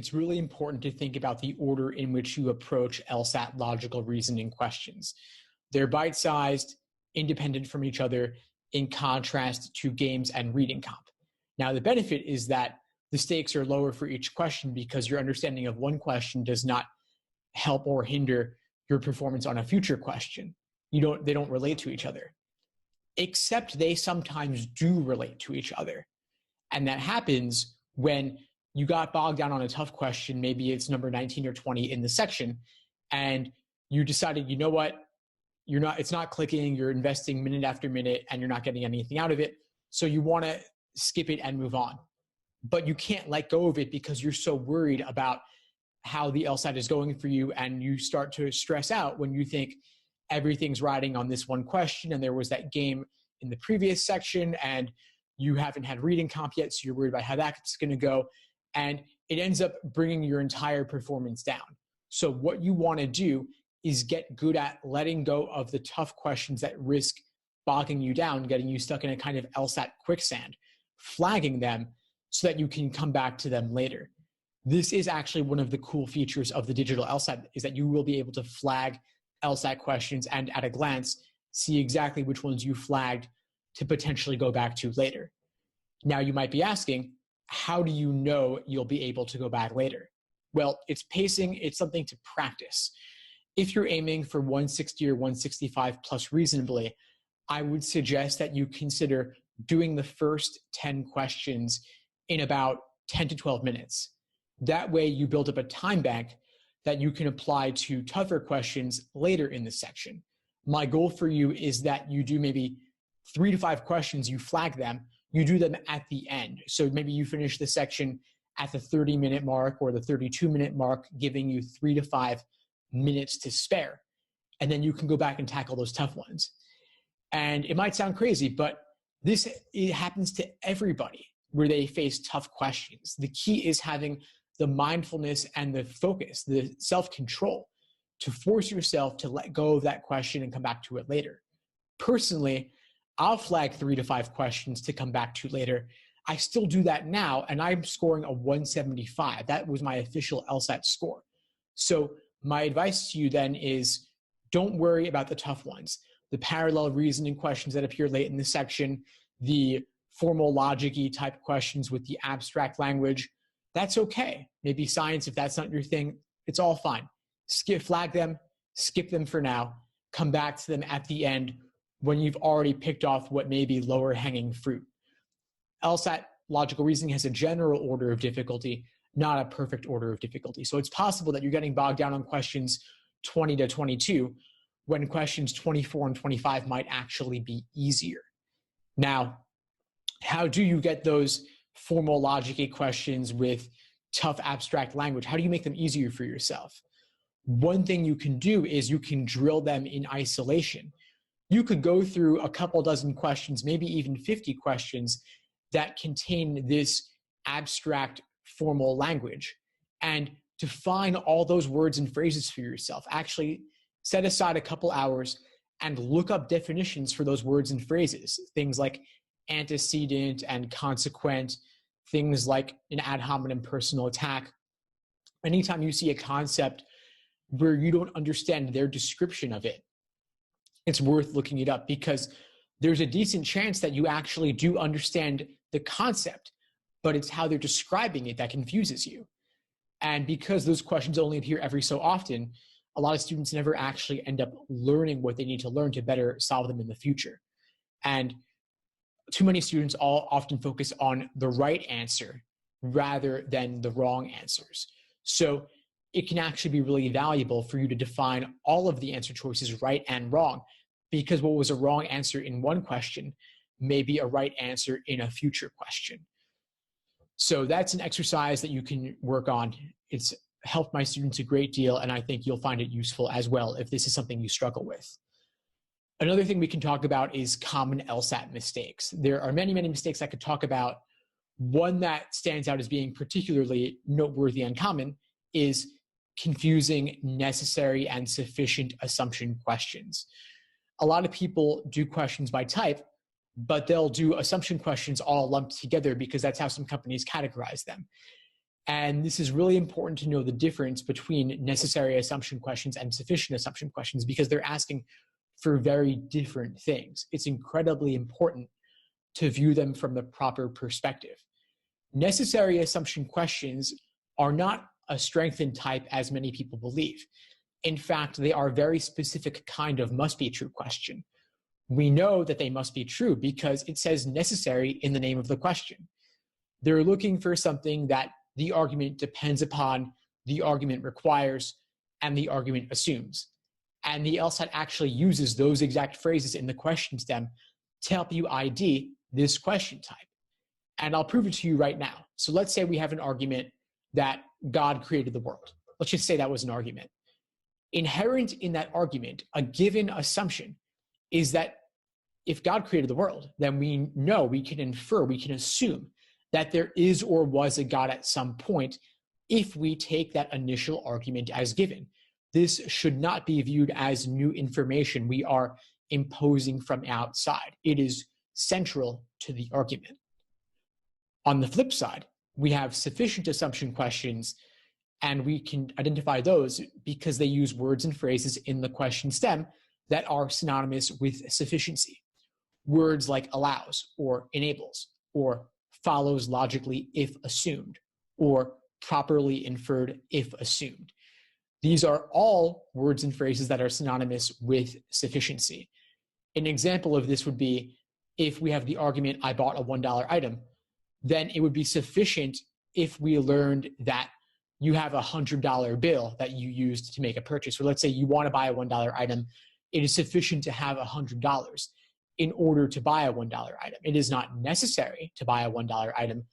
it's really important to think about the order in which you approach LSAT logical reasoning questions. They're bite-sized, independent from each other, in contrast to games and reading comp. Now, the benefit is that the stakes are lower for each question because your understanding of one question does not help or hinder your performance on a future question. They don't relate to each other, except they sometimes do relate to each other. And that happens when you got bogged down on a tough question, maybe it's number 19 or 20 in the section, and you decided, you know what, it's not clicking, you're investing minute after minute, and you're not getting anything out of it. So you want to skip it and move on. But you can't let go of it because you're so worried about how the LSAT is going for you, and you start to stress out when you think everything's riding on this one question, and there was that game in the previous section, and you haven't had reading comp yet, so you're worried about how that's going to go, and it ends up bringing your entire performance down. So what you want to do is get good at letting go of the tough questions that risk bogging you down, getting you stuck in a kind of LSAT quicksand, flagging them so that you can come back to them later. This is actually one of the cool features of the digital LSAT, is that you will be able to flag LSAT questions and at a glance see exactly which ones you flagged to potentially go back to later. Now you might be asking, how do you know you'll be able to go back later? Well, it's pacing, it's something to practice. If you're aiming for 160 or 165 plus reasonably, I would suggest that you consider doing the first 10 questions in about 10 to 12 minutes. That way you build up a time bank that you can apply to tougher questions later in the section. My goal for you is that you do maybe 3 to 5 questions, you flag them, you do them at the end. So maybe you finish the section at the 30-minute mark or the 32-minute mark, giving you 3 to 5 minutes to spare. And then you can go back and tackle those tough ones. And it might sound crazy, but it happens to everybody where they face tough questions. The key is having the mindfulness and the focus, the self-control, to force yourself to let go of that question and come back to it later. Personally, I'll flag 3 to 5 questions to come back to later. I still do that now, and I'm scoring a 175. That was my official LSAT score. So my advice to you then is, don't worry about the tough ones. The parallel reasoning questions that appear late in the section, the formal logic-y type questions with the abstract language, that's okay. Maybe science, if that's not your thing, it's all fine. Flag them, skip them for now, come back to them at the end when you've already picked off what may be lower hanging fruit. LSAT logical reasoning has a general order of difficulty, not a perfect order of difficulty. So it's possible that you're getting bogged down on questions 20 to 22 when questions 24 and 25 might actually be easier. Now, how do you get those formal logic-y questions with tough abstract language? How do you make them easier for yourself? One thing you can do is you can drill them in isolation. You could go through a couple dozen questions, maybe even 50 questions that contain this abstract formal language, and define all those words and phrases for yourself. Actually set aside a couple hours and look up definitions for those words and phrases. Things like antecedent and consequent, things like an ad hominem personal attack. Anytime you see a concept where you don't understand their description of it, it's worth looking it up, because there's a decent chance that you actually do understand the concept, but it's how they're describing it that confuses you. And because those questions only appear every so often, a lot of students never actually end up learning what they need to learn to better solve them in the future. And too many students often focus on the right answer rather than the wrong answers. So it can actually be really valuable for you to define all of the answer choices right and wrong, because what was a wrong answer in one question may be a right answer in a future question. So that's an exercise that you can work on. It's helped my students a great deal, and I think you'll find it useful as well if this is something you struggle with. Another thing we can talk about is common LSAT mistakes. There are many, many mistakes I could talk about. One that stands out as being particularly noteworthy and common is confusing necessary and sufficient assumption questions. A lot of people do questions by type, but they'll do assumption questions all lumped together because that's how some companies categorize them. And this is really important to know the difference between necessary assumption questions and sufficient assumption questions, because they're asking for very different things. It's incredibly important to view them from the proper perspective. Necessary assumption questions are not a strengthened type as many people believe. In fact, they are a very specific kind of must be true question. We know that they must be true because it says necessary in the name of the question. They're looking for something that the argument depends upon, the argument requires, and the argument assumes. And the LSAT actually uses those exact phrases in the question stem to help you ID this question type. And I'll prove it to you right now. So let's say we have an argument that God created the world. Let's just say that was an argument. Inherent in that argument, a given assumption is that if God created the world, then we know, we can infer, we can assume that there is or was a God at some point if we take that initial argument as given. This should not be viewed as new information we are imposing from outside. It is central to the argument. On the flip side, we have sufficient assumption questions, and we can identify those because they use words and phrases in the question stem that are synonymous with sufficiency. Words like allows or enables or follows logically if assumed or properly inferred if assumed. These are all words and phrases that are synonymous with sufficiency. An example of this would be if we have the argument, I bought a $1 item, then it would be sufficient if we learned that you have a $100 bill that you used to make a purchase. Or let's say you want to buy a $1 item. It is sufficient to have $100 in order to buy a $1 item. It is not necessary to buy a $1 item,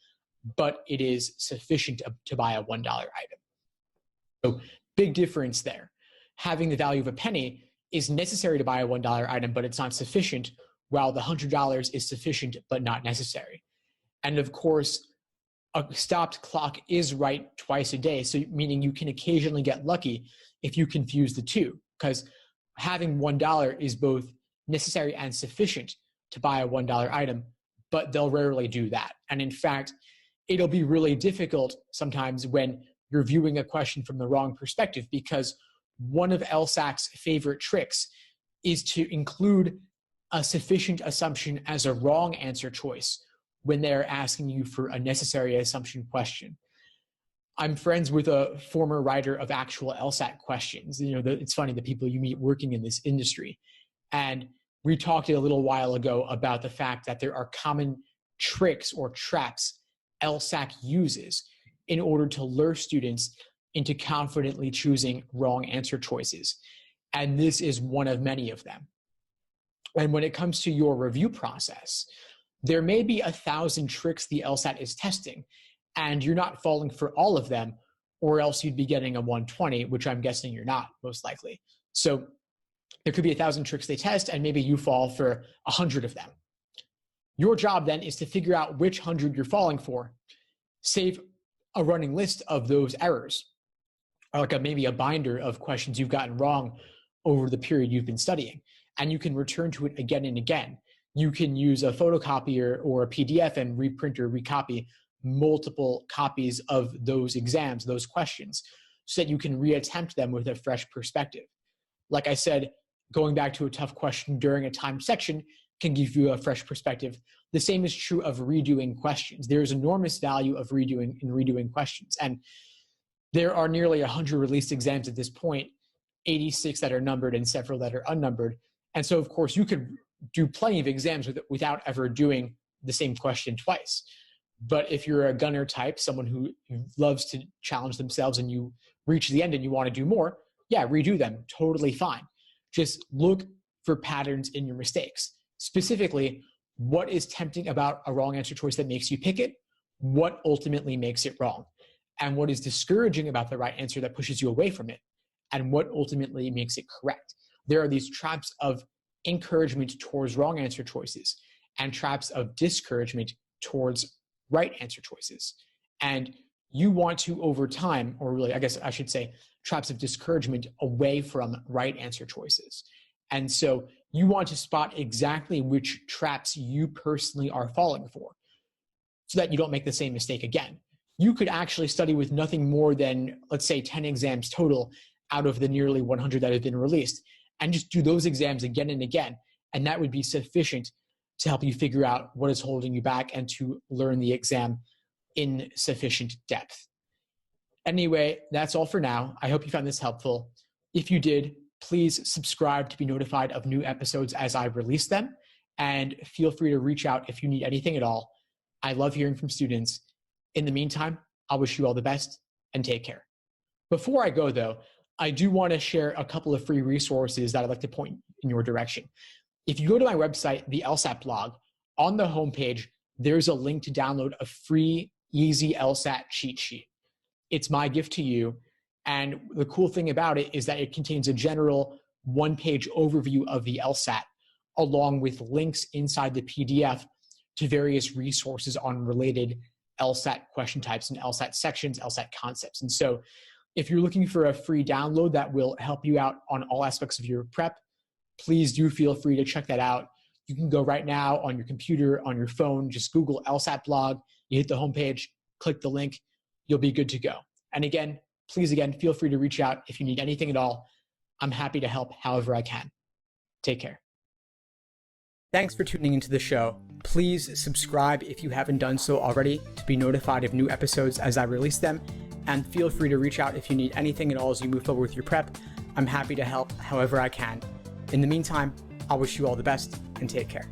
but it is sufficient to buy a $1 item. So big difference there. Having the value of a penny is necessary to buy a $1 item, but it's not sufficient, while the $100 is sufficient but not necessary. And of course, a stopped clock is right twice a day, so meaning you can occasionally get lucky if you confuse the two, because having $1 is both necessary and sufficient to buy a $1 item, but they'll rarely do that. And in fact, it'll be really difficult sometimes when you're viewing a question from the wrong perspective, because one of LSAC's favorite tricks is to include a sufficient assumption as a wrong answer choice when they're asking you for a necessary assumption question. I'm friends with a former writer of actual LSAT questions. It's funny, the people you meet working in this industry. And we talked a little while ago about the fact that there are common tricks or traps LSAC uses in order to lure students into confidently choosing wrong answer choices. And this is one of many of them. And when it comes to your review process, there may be 1,000 tricks the LSAT is testing, and you're not falling for all of them, or else you'd be getting a 120, which I'm guessing you're not, most likely. So there could be 1,000 tricks they test, and maybe you fall for 100 of them. Your job then is to figure out which 100 you're falling for, save a running list of those errors, or like maybe a binder of questions you've gotten wrong over the period you've been studying. And you can return to it again and again. You can use a photocopier or a PDF and reprint or recopy multiple copies of those exams, those questions, so that you can reattempt them with a fresh perspective. Like I said, going back to a tough question during a timed section can give you a fresh perspective. The same is true of redoing questions. There's enormous value of redoing questions. And there are nearly 100 released exams at this point, 86 that are numbered and several that are unnumbered. And so, of course, you could do plenty of exams without ever doing the same question twice. But if you're a gunner type, someone who loves to challenge themselves, and you reach the end and you want to do more, yeah, redo them. Totally fine. Just look for patterns in your mistakes. Specifically, what is tempting about a wrong answer choice that makes you pick it? What ultimately makes it wrong? And what is discouraging about the right answer that pushes you away from it? And what ultimately makes it correct? There are these traps of encouragement towards wrong answer choices and traps of discouragement towards right answer choices. And you want to, over time, or really, I guess I should say, traps of discouragement away from right answer choices. And so you want to spot exactly which traps you personally are falling for so that you don't make the same mistake again. you could actually study with nothing more than, let's say, 10 exams total out of the nearly 100 that have been released, and just do those exams again and again. And that would be sufficient to help you figure out what is holding you back and to learn the exam in sufficient depth. Anyway, that's all for now. I hope you found this helpful. If you did, please subscribe to be notified of new episodes as I release them. And feel free to reach out if you need anything at all. I love hearing from students. In the meantime, I wish you all the best and take care. Before I go though, I do want to share a couple of free resources that I'd like to point in your direction. If you go to my website, the LSAT blog, on the homepage, there's a link to download a free, easy LSAT cheat sheet. It's my gift to you. And the cool thing about it is that it contains a general one-page overview of the LSAT, along with links inside the PDF to various resources on related LSAT question types and LSAT sections, LSAT concepts. And so if you're looking for a free download that will help you out on all aspects of your prep, please do feel free to check that out. You can go right now on your computer, on your phone, just Google LSAT blog, you hit the homepage, click the link, you'll be good to go. And again, please feel free to reach out if you need anything at all. I'm happy to help however I can. Take care. Thanks for tuning into the show. Please subscribe if you haven't done so already to be notified of new episodes as I release them. And feel free to reach out if you need anything at all as you move forward with your prep. I'm happy to help however I can. In the meantime, I wish you all the best and take care.